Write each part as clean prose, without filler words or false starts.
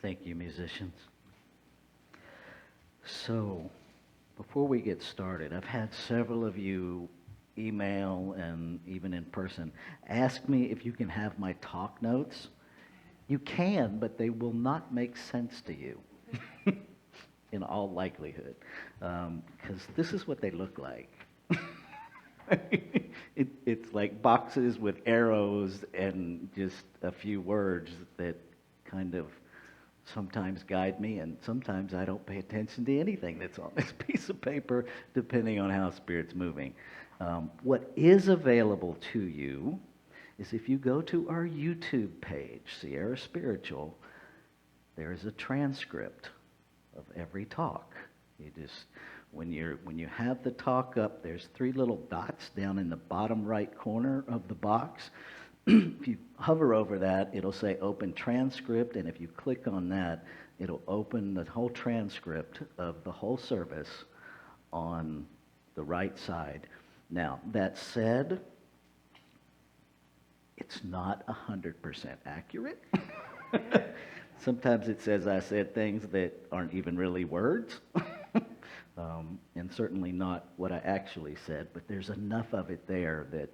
Thank you, musicians. So, before we get started, I've had several of you email and even in person ask me if you can have my talk notes. You can, but they will not make sense to you in all likelihood, because this is what they look like. It's like boxes with arrows and just a few words that kind of sometimes guide me, and sometimes I don't pay attention to anything that's on this piece of paper, depending on how Spirit's moving. What is available to you is if you go to our YouTube page, Sierra Spiritual, there is a transcript of every talk. You just, when you have the talk up, there's 3 little dots down in the bottom right corner of the box. If you hover over that, it'll say open transcript, and if you click on that, it'll open the whole transcript of the whole service on the right side. Now, that said, it's not 100% accurate. Sometimes it says I said things that aren't even really words, and certainly not what I actually said, but there's enough of it there that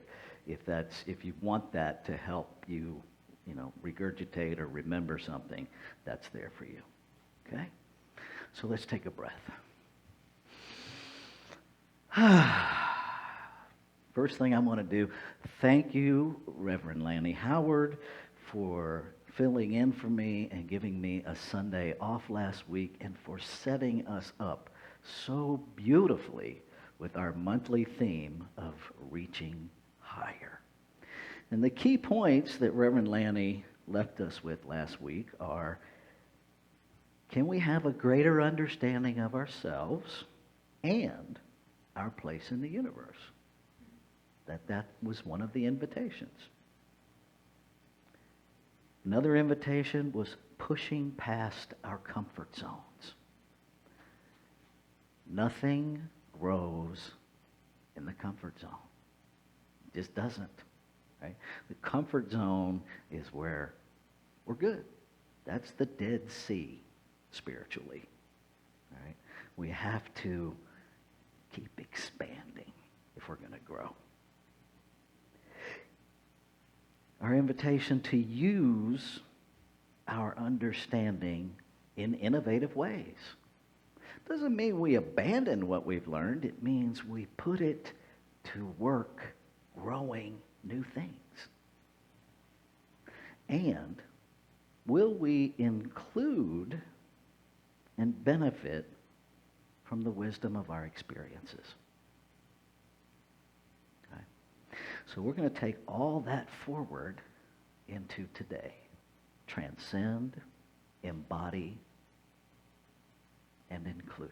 if you want that to help you, regurgitate or remember something, that's there for you. Okay? So let's take a breath. First thing I want to do, thank you, Reverend Lanny Howard, for filling in for me and giving me a Sunday off last week, and for setting us up so beautifully with our monthly theme of reaching higher. And the key points that Reverend Lanny left us with last week are, can we have a greater understanding of ourselves and our place in the universe? That was one of the invitations. Another invitation was pushing past our comfort zones. Nothing grows in the comfort zone. It just doesn't. Right? The comfort zone is where we're good. That's the Dead Sea spiritually. Right? We have to keep expanding if we're going to grow. Our invitation to use our understanding in innovative ways. Doesn't mean we abandon what we've learned. It means we put it to work growing new things. And will we include and benefit from the wisdom of our experiences? Okay. So we're going to take all that forward into today. Transcend, embody, and include.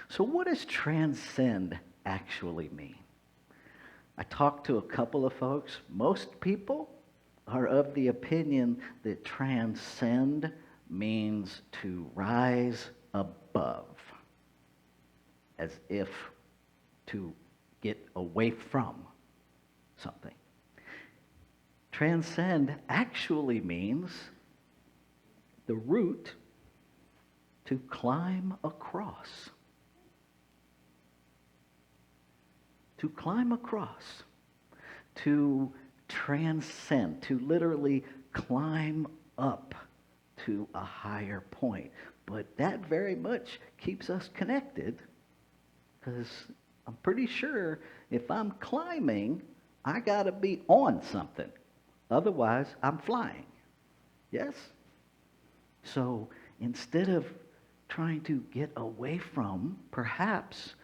So what does transcend actually mean? I talked to a couple of folks. Most people are of the opinion that transcend means to rise above, as if to get away from something. Transcend actually means the root to climb across. To climb across. To transcend. To literally climb up to a higher point. But that very much keeps us connected, because I'm pretty sure if I'm climbing, I got to be on something. Otherwise, I'm flying. Yes? So instead of trying to get away from, perhaps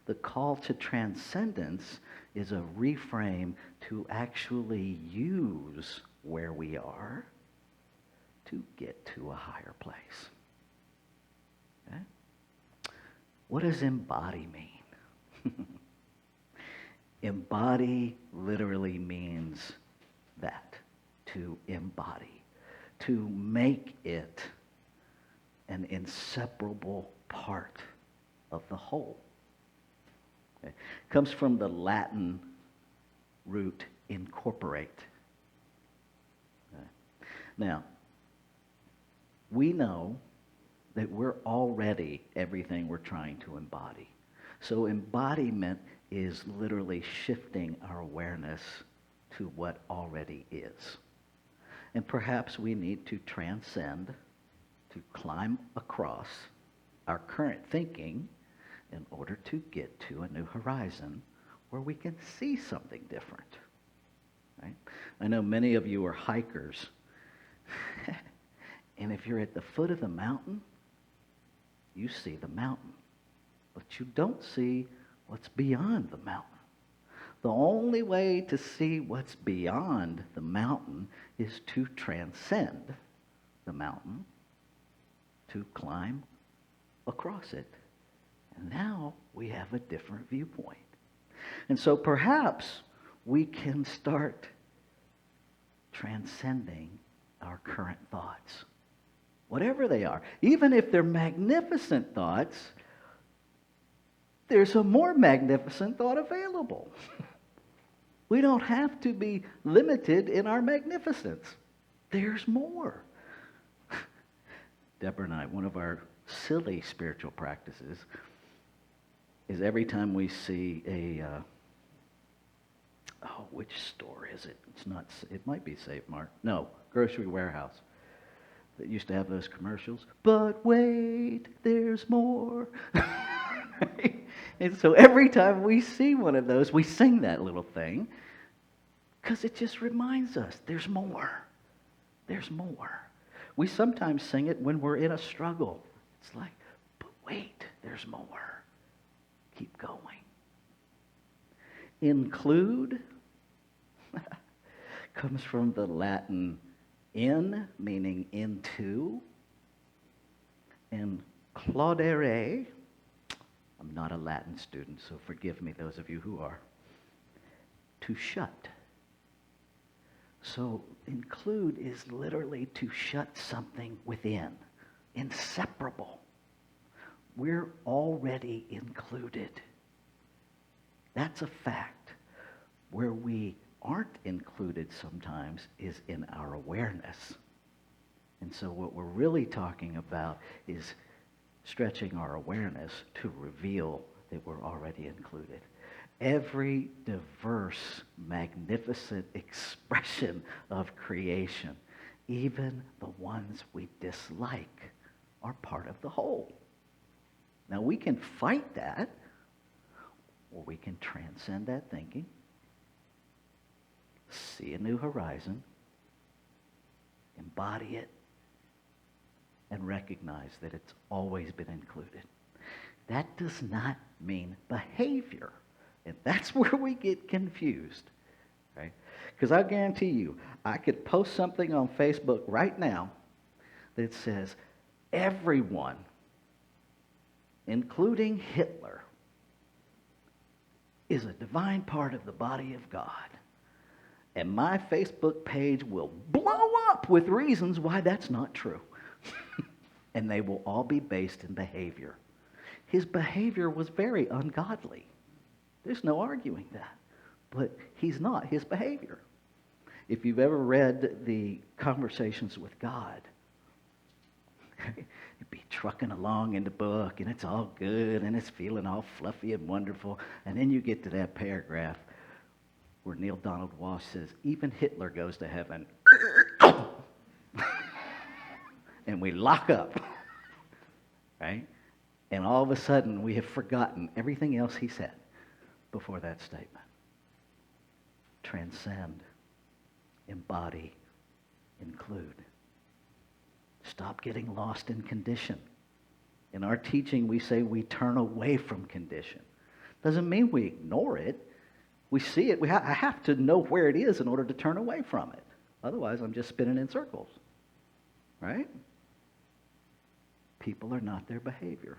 the call to transcendence is a reframe to actually use where we are to get to a higher place. Okay? What does embody mean? Embody literally means that, to embody, to make it an inseparable part of the whole. Okay? It comes from the Latin root incorporate. Okay? Now, we know that we're already everything we're trying to embody. So embodiment is literally shifting our awareness to what already is. And perhaps we need to transcend, to climb across our current thinking in order to get to a new horizon where we can see something different. Right? I know many of you are hikers. And if you're at the foot of the mountain, you see the mountain. But you don't see what's beyond the mountain. The only way to see what's beyond the mountain is to transcend the mountain, to climb across it. And now we have a different viewpoint. And so perhaps we can start transcending our current thoughts, whatever they are. Even if they're magnificent thoughts, there's a more magnificent thought available. We don't have to be limited in our magnificence. There's more. Deborah and I, one of our silly spiritual practices is every time we see which store is it? It's not, it might be Save Mart. No, Grocery Warehouse. That used to have those commercials. But wait, there's more. And so every time we see one of those, we sing that little thing because it just reminds us there's more. There's more. We sometimes sing it when we're in a struggle. It's like, but wait, there's more. Keep going. Include comes from the Latin in, meaning into, and claudere. I'm not a Latin student, so forgive me, those of you who are. To shut. So include is literally to shut something within. Inseparable. We're already included. That's a fact. Where we aren't included sometimes is in our awareness. And so what we're really talking about is stretching our awareness to reveal that we're already included. Every diverse, magnificent expression of creation, even the ones we dislike, are part of the whole. Now we can fight that, or we can transcend that thinking, see a new horizon, embody it, and recognize that it's always been included. That does not mean behavior. And that's where we get confused. Right? Because I guarantee you, I could post something on Facebook right now that says, everyone, including Hitler, is a divine part of the body of God. And my Facebook page will blow up with reasons why that's not true. And they will all be based in behavior. His behavior was very ungodly. There's no arguing that. But he's not his behavior. If you've ever read the Conversations with God, you'd be trucking along in the book, and it's all good, and it's feeling all fluffy and wonderful. And then you get to that paragraph where Neil Donald Walsh says, even Hitler goes to heaven. And we lock up. Right? And all of a sudden, we have forgotten everything else he said before that statement. Transcend, embody, include. Stop getting lost in condition. In our teaching, we say we turn away from condition. Doesn't mean we ignore it. We see it. I have to know where it is in order to turn away from it. Otherwise, I'm just spinning in circles. Right? People are not their behavior.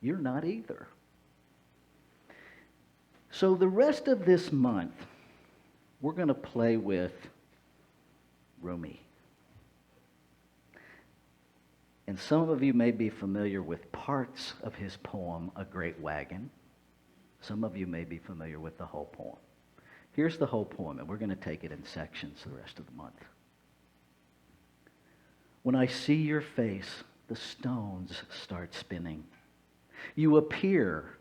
You're not either. So the rest of this month, we're going to play with Rumi. And some of you may be familiar with parts of his poem, A Great Wagon. Some of you may be familiar with the whole poem. Here's the whole poem, and we're going to take it in sections the rest of the month. When I see your face, the stones start spinning. You appear,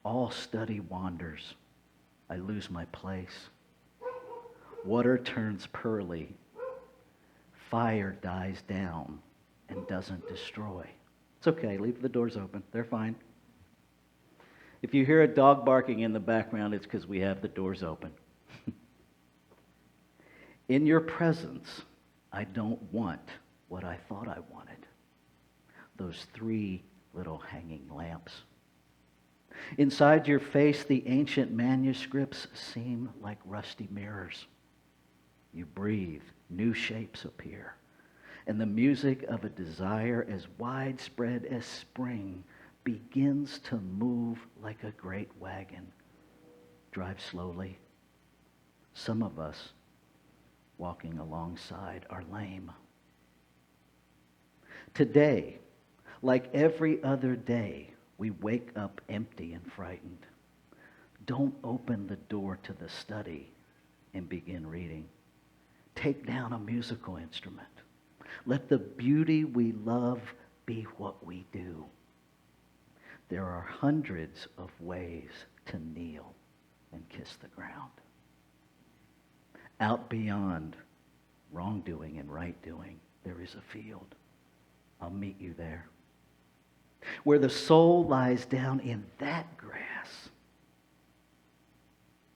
all study wanders. I lose my place. Water turns pearly. Fire dies down and doesn't destroy. It's okay, leave the doors open. They're fine. If you hear a dog barking in the background, it's because we have the doors open. In your presence, I don't want what I thought I wanted. Those 3 little hanging lamps. Inside your face, the ancient manuscripts seem like rusty mirrors. You breathe, new shapes appear, and the music of a desire as widespread as spring begins to move like a great wagon. Drive slowly. Some of us, walking alongside, are lame. Today, like every other day, we wake up empty and frightened. Don't open the door to the study and begin reading. Take down a musical instrument. Let the beauty we love be what we do. There are hundreds of ways to kneel and kiss the ground. Out beyond wrongdoing and right doing, there is a field. I'll meet you there. Where the soul lies down in that grass,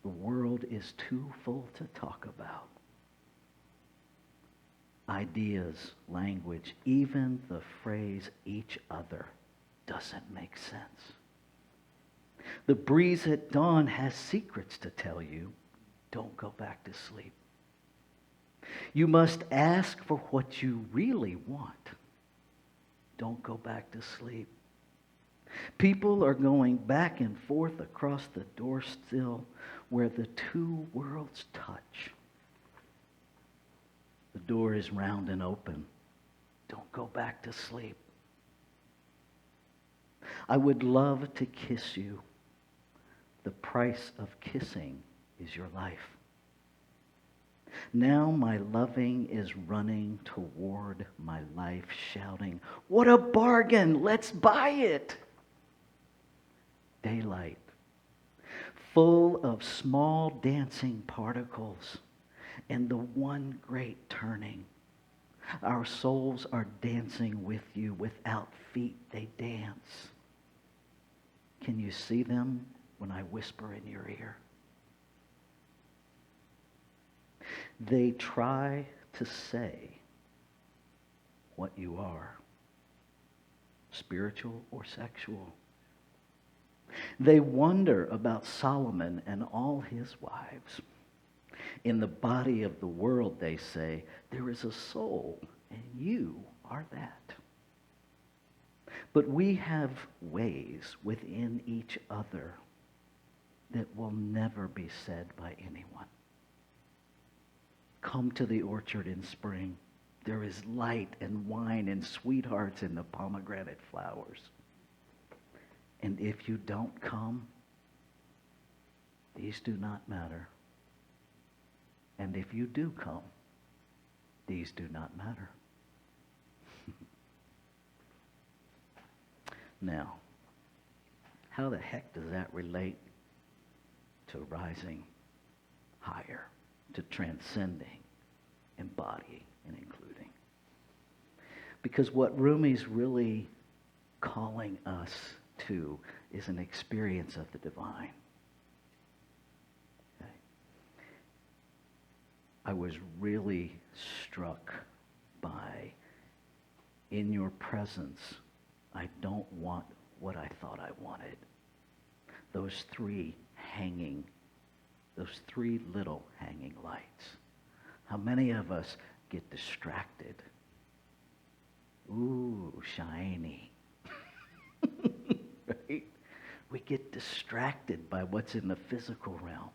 the world is too full to talk about. Ideas, language, even the phrase each other doesn't make sense. The breeze at dawn has secrets to tell you. Don't go back to sleep. You must ask for what you really want. Don't go back to sleep. People are going back and forth across the door still where the 2 worlds touch. The door is round and open. Don't go back to sleep. I would love to kiss you. The price of kissing is your life. Now my loving is running toward my life, shouting, "What a bargain! Let's buy it!" Daylight, full of small dancing particles, and the one great turning. Our souls are dancing with you. Without feet, they dance. Can you see them when I whisper in your ear? They try to say what you are, spiritual or sexual. They wonder about Solomon and all his wives. In the body of the world, they say, there is a soul, and you are that. But we have ways within each other that will never be said by anyone. Come to the orchard in spring. There is light and wine and sweethearts in the pomegranate flowers. And if you don't come, these do not matter. And if you do come, these do not matter. Now, how the heck does that relate to rising higher, to transcending, embodying, and including? Because what Rumi's really calling us to is an experience of the divine. Okay. I was really struck by, in your presence, I don't want what I thought I wanted. Those 3 little hanging lights. How many of us get distracted? Ooh, shiny. Right? We get distracted by what's in the physical realm.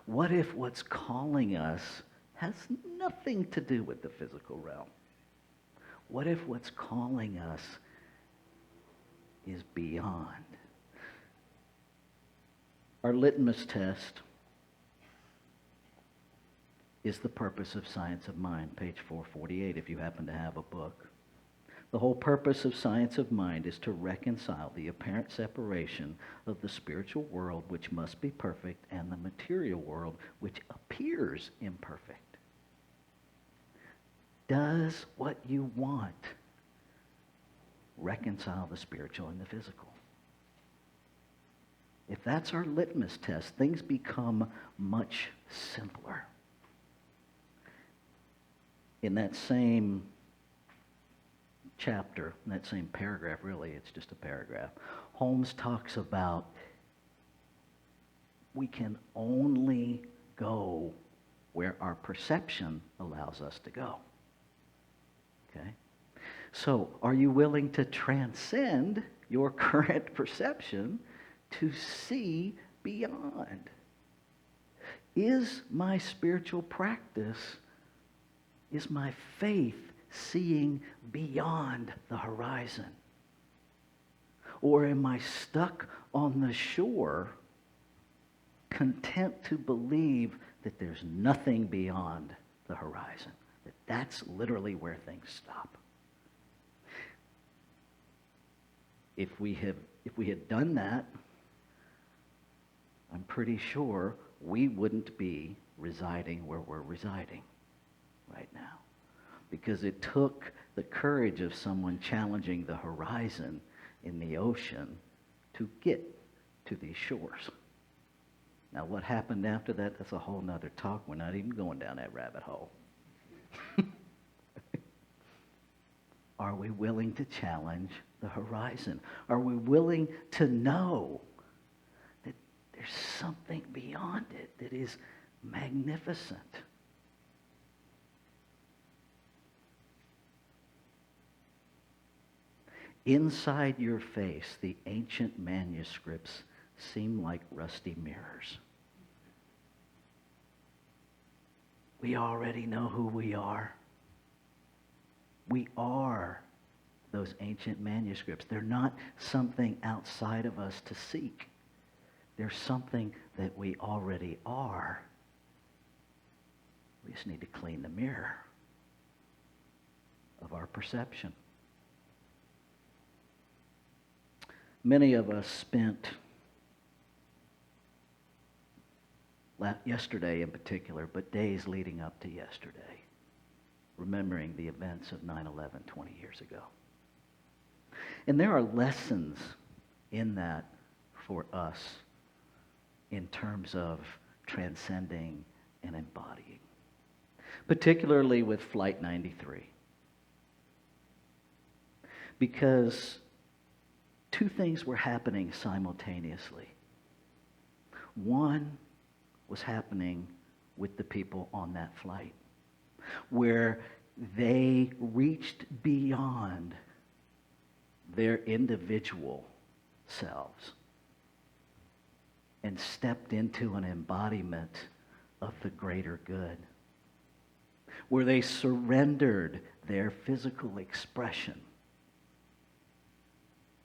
What if what's calling us has nothing to do with the physical realm? What if what's calling us is beyond? Our litmus test is the purpose of Science of Mind, page 448, if you happen to have a book. The whole purpose of Science of Mind is to reconcile the apparent separation of the spiritual world, which must be perfect, and the material world, which appears imperfect. Does what you want reconcile the spiritual and the physical? If that's our litmus test, things become much simpler. In that same chapter, in that same paragraph, really, it's just a paragraph, Holmes talks about we can only go where our perception allows us to go. Okay? So, are you willing to transcend your current perception to see beyond? Is my spiritual practice, is my faith seeing beyond the horizon? Or am I stuck on the shore, content to believe that there's nothing beyond the horizon? That that's literally where things stop. If we had done that, I'm pretty sure we wouldn't be residing where we're residing right now. Because it took the courage of someone challenging the horizon in the ocean to get to these shores. Now, what happened after that, that's a whole nother talk. We're not even going down that rabbit hole. Are we willing to challenge the horizon? Are we willing to know that there's something beyond it that is magnificent? Inside your face, the ancient manuscripts seem like rusty mirrors. We already know who we are. We are those ancient manuscripts. They're not something outside of us to seek. They're something that we already are. We just need to clean the mirror of our perception. Many of us spent, yesterday in particular, but days leading up to yesterday, remembering the events of 9/11 20 years ago. And there are lessons in that for us in terms of transcending and embodying, particularly with Flight 93. Because two things were happening simultaneously. One was happening with the people on that flight, where they reached beyond their individual selves and stepped into an embodiment of the greater good, where they surrendered their physical expression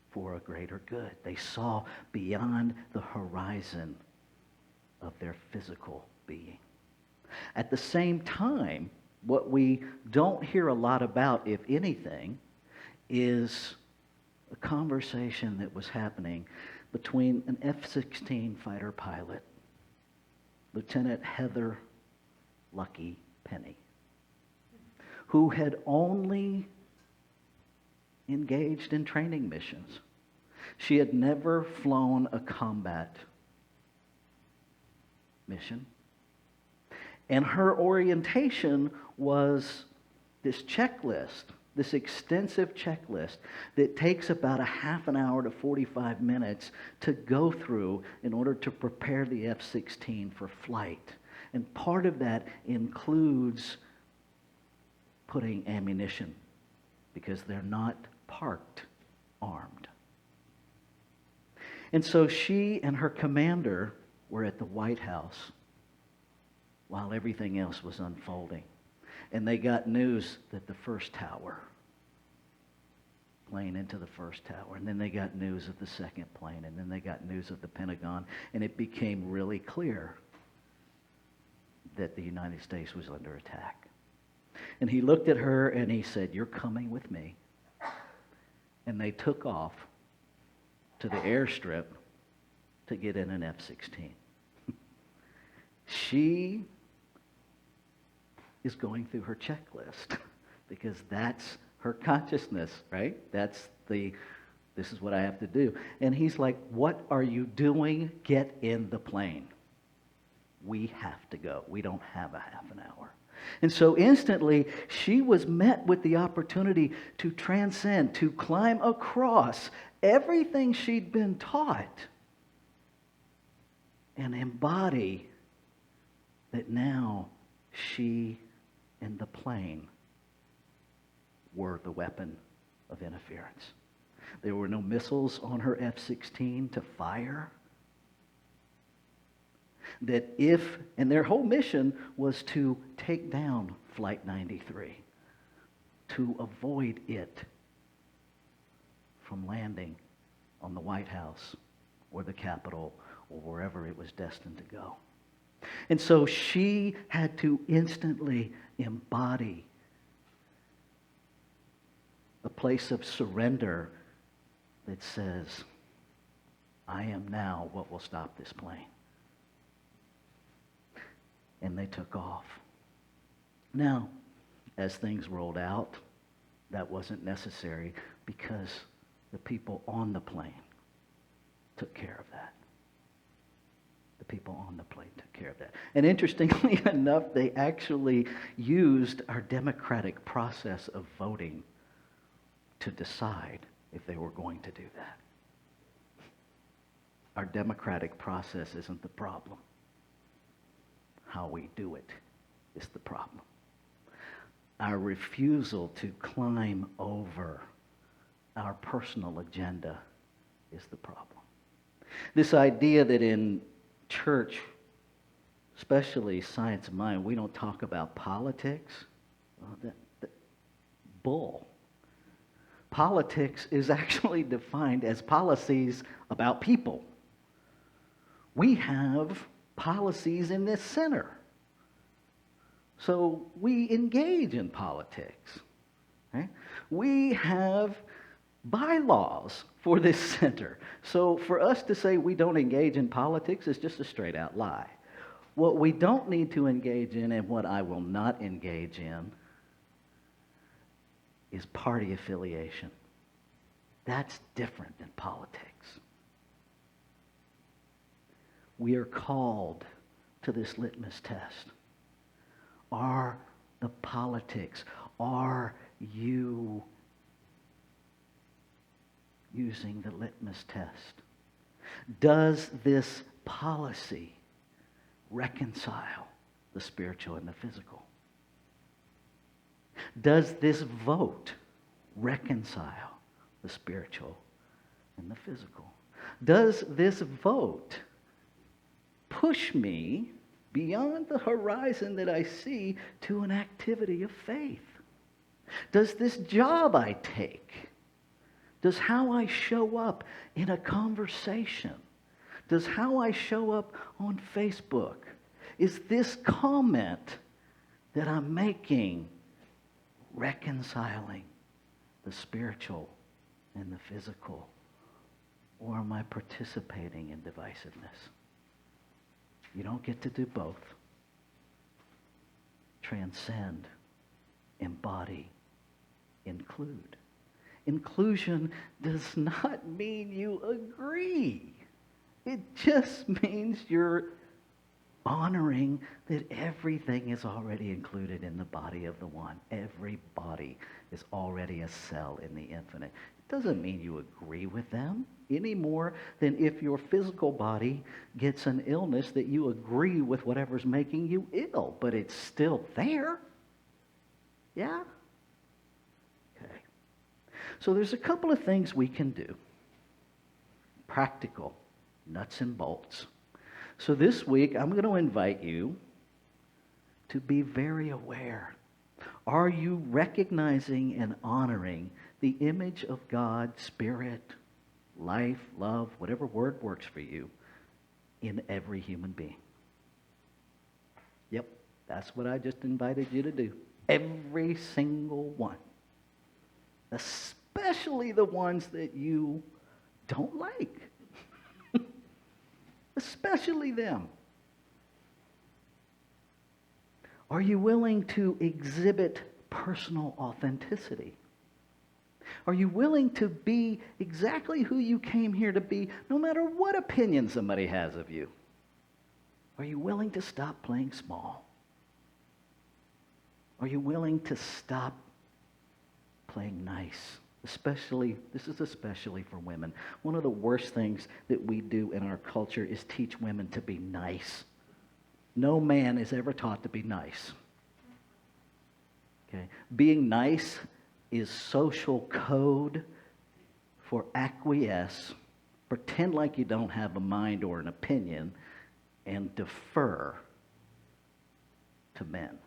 for a greater good. They saw beyond the horizon of their physical being. At the same time, what we don't hear a lot about, if anything, is a conversation that was happening between an F-16 fighter pilot, Lieutenant Heather Lucky Penny, who had only engaged in training missions. She had never flown a combat mission. And her orientation was this checklist, this extensive checklist that takes about a half an hour to 45 minutes to go through in order to prepare the F-16 for flight. And part of that includes putting ammunition, because they're not parked armed. And so she and her commander were at the White House while everything else was unfolding. And they got news that the first tower, plane into the first tower, and then they got news of the second plane, and then they got news of the Pentagon, and it became really clear that the United States was under attack. And he looked at her and he said, "You're coming with me." And they took off to the airstrip to get in an F-16. She is going through her checklist because that's her consciousness, right? This is what I have to do. And he's like, "What are you doing? Get in the plane. We have to go. We don't have a half an hour." And so instantly, she was met with the opportunity to transcend, to climb across everything she'd been taught and embody that now she and the plane were the weapon of interference. There were no missiles on her F-16 to fire. And their whole mission was to take down Flight 93, to avoid it from landing on the White House or the Capitol or wherever it was destined to go. And so she had to instantly embody a place of surrender that says, "I am now what will stop this plane." And they took off. Now, as things rolled out, that wasn't necessary because the people on the plane took care of that. The people on the plane took care of that. And interestingly enough, they actually used our democratic process of voting to decide if they were going to do that. Our democratic process isn't the problem. How we do it is the problem. Our refusal to climb over our personal agenda is the problem. This idea that in church, especially Science of Mind, we don't talk about politics, well, bull. Politics is actually defined as policies about people. We have policies in this center. So we engage in politics. Right? We have bylaws for this center. So for us to say we don't engage in politics is just a straight out lie. What we don't need to engage in, and what I will not engage in, is party affiliation. That's different than politics. We are called to this litmus test. Are the politics, are you using the litmus test? Does this policy reconcile the spiritual and the physical? Does this vote reconcile the spiritual and the physical? Does this vote push me beyond the horizon that I see to an activity of faith? Does this job I take, does how I show up in a conversation, does how I show up on Facebook, is this comment that I'm making reconciling the spiritual and the physical? Or am I participating in divisiveness? You don't get to do both. Transcend, embody, include. Inclusion does not mean you agree. It just means you're honoring that everything is already included in the body of the one. Every body is already a cell in the infinite. It doesn't mean you agree with them any more than if your physical body gets an illness that you agree with whatever's making you ill, but it's still there. Yeah? Okay. So there's a couple of things we can do. Practical, nuts and bolts. So this week, I'm going to invite you to be very aware. Are you recognizing and honoring the image of God, spirit, life, love, whatever word works for you, in every human being? Yep, That's what I just invited you to do. Every single one. Especially the ones that you don't like. Especially them. Are you willing to exhibit personal authenticity? Are you willing to be exactly who you came here to be, no matter what opinion somebody has of you? Are you willing to stop playing small? Are you willing to stop playing nice? This is especially for women. One of the worst things that we do in our culture is teach women to be nice. No man is ever taught to be nice. Okay? Being nice is social code for acquiesce, pretend like you don't have a mind or an opinion, and defer to men.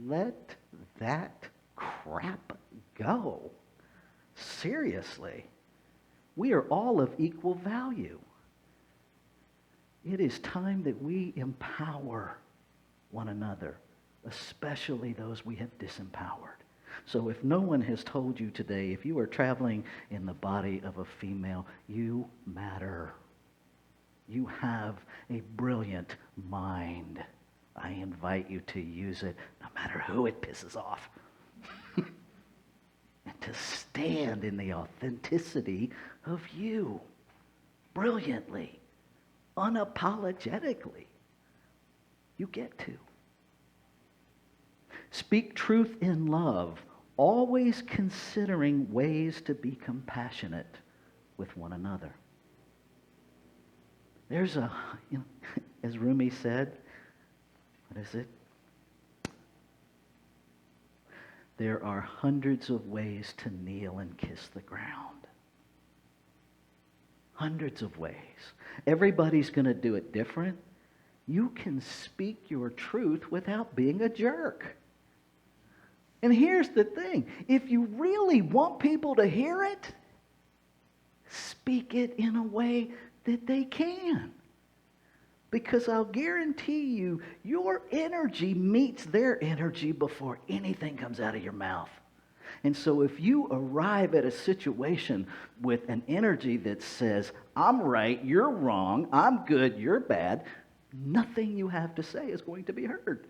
Let that crap go. Seriously. We are all of equal value. It is time that we empower one another, especially those we have disempowered. So if no one has told you today, if you are traveling in the body of a female, you matter. You have a brilliant mind. I invite you to use it no matter who it pisses off. And to stand in the authenticity of you, brilliantly, unapologetically. You get to. Speak truth in love, always considering ways to be compassionate with one another. There's as Rumi said, what is it? There are hundreds of ways to kneel and kiss the ground. Hundreds of ways. Everybody's going to do it different. You can speak your truth without being a jerk. And here's the thing. If you really want people to hear it, speak it in a way that they can. Because I'll guarantee you, your energy meets their energy before anything comes out of your mouth. And so if you arrive at a situation with an energy that says, I'm right, you're wrong, I'm good, you're bad, nothing you have to say is going to be heard.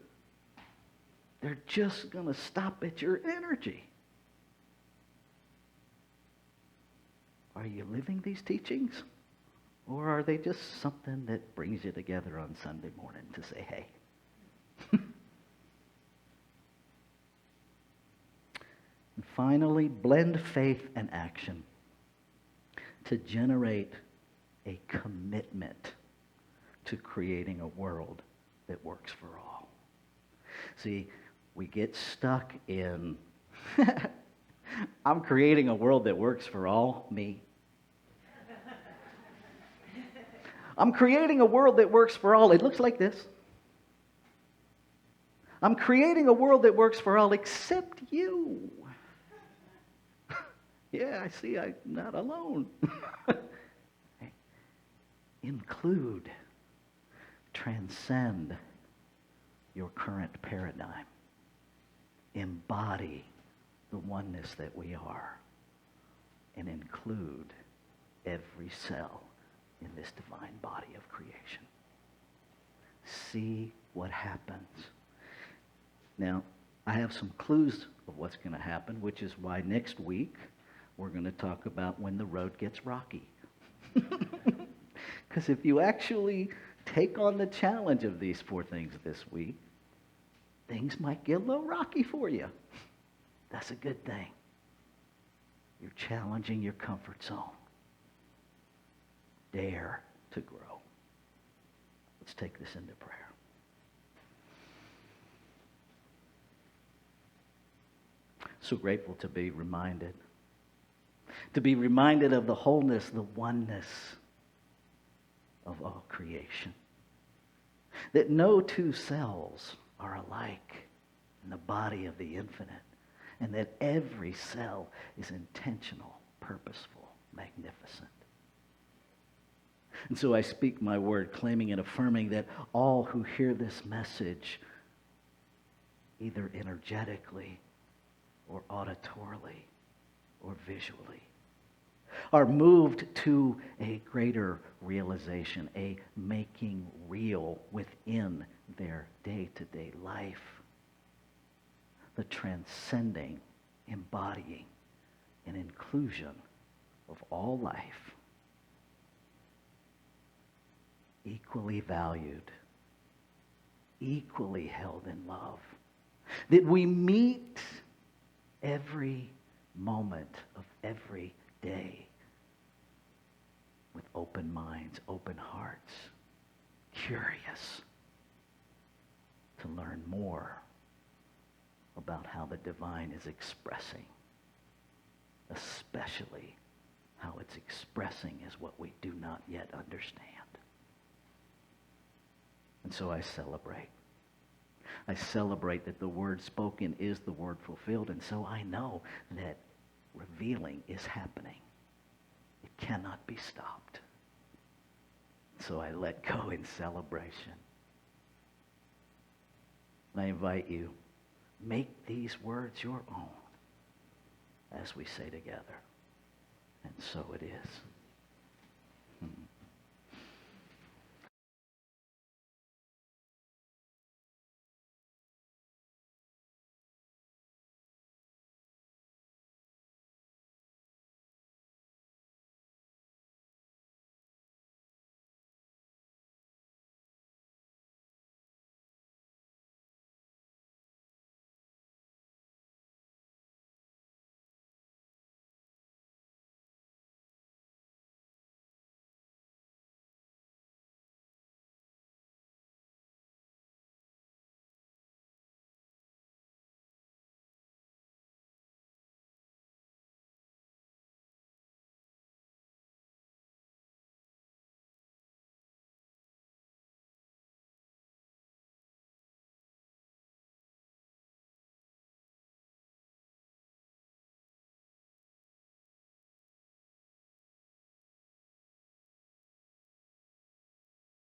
They're just going to stop at your energy. Are you living these teachings? Or are they just something that brings you together on Sunday morning to say, hey? And finally, blend faith and action to generate a commitment to creating a world that works for all. See, we get stuck in, I'm creating a world that works for all, me. I'm creating a world that works for all. It looks like this. I'm creating a world that works for all except you. Yeah, I see I'm not alone. Include, transcend your current paradigm. Embody the oneness that we are. And include every cell in this divine body of creation. See what happens. Now, I have some clues of what's going to happen, which is why next week we're going to talk about when the road gets rocky. Because if you actually take on the challenge of these 4 things this week, things might get a little rocky for you. That's a good thing. You're challenging your comfort zone. Dare to grow. Let's take this into prayer. So grateful to be reminded. To be reminded of the wholeness, the oneness of all creation. That no 2 cells are alike in the body of the infinite. And that every cell is intentional, purposeful, magnificent. And so I speak my word, claiming and affirming that all who hear this message, either energetically or auditorily or visually, are moved to a greater realization, a making real within their day-to-day life, the transcending, embodying, and inclusion of all life, equally valued, equally held in love, that we meet every moment of every day with open minds, open hearts, curious to learn more about how the divine is expressing, especially how it's expressing is what we do not yet understand. And so I celebrate. I celebrate that the word spoken is the word fulfilled, and so I know that revealing is happening. It cannot be stopped. So I let go in celebration. And I invite you, make these words your own as we say together. And so it is.